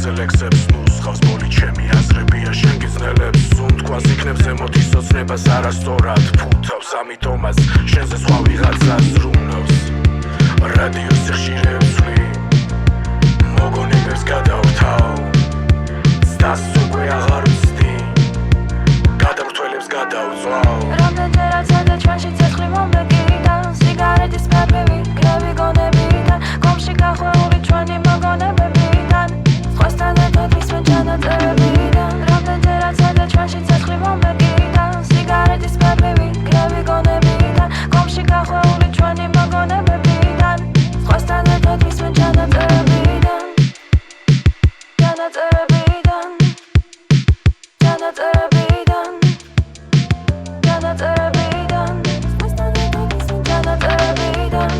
მტაცე ლექსებს ნუსხავს ბოლი ჩემი აზრებია შენ გიზნელებს სუნთქვას იქნებს ემოთი სოცნებას არასწორად ფუთავს ამიტომაც შენზე სხვა ვიღაცა ზრუნავს რადიო სიხშირეებს ვსვლი მოგონებებს გადავთავ ცდას უკვე აღარ ვცდი გადამრთველებს გადავწვავ რამდენჯერაც ედე ჩვენში ცეცხლი მომბეკიდან სიგარეტის ფერმები კრები გონებიდან კომში გახვეული ჩვენი მოგონებებიდან სხვასთან ერთად ვისმენ ჩანაწერებიდან რამდენჯერაც ედე ჩვენში ცეცხლი მომბეკიდან სიგარეტის ფერმები კრები გონებიდან კომში გახვეული ჩვენი მოგონებებიდან სხვასთან ერთად ვისმენ ჩანაწერებიდან ჩანაწერებიდან ჩანაწერებიდან ჩანაწერებიდან სხვასთან ერთად ვისმენ ჩანაწერებიდან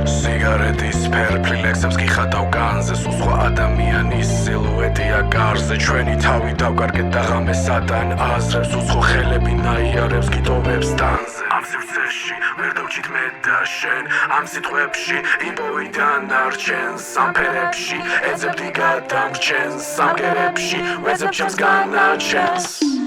სიგარეტის ფერფლი ლექსებს გიხატავ განზე სულ სხვა ადამიანის სილუეტია გარზე ჩვენი თავი დავკარგეთ და ღამესადან აზრებს უცხო ხელები ნაიარებს გიტოვებს დანზე ამ სივრცეში ვერ დავჭით მე და შენ ამ სიტყვებში იმპოვიდან არჩენს ამ ფერებში ეძებდი გადამრჩენს ამ გერებში ვეძებ ჩემს განაჩენს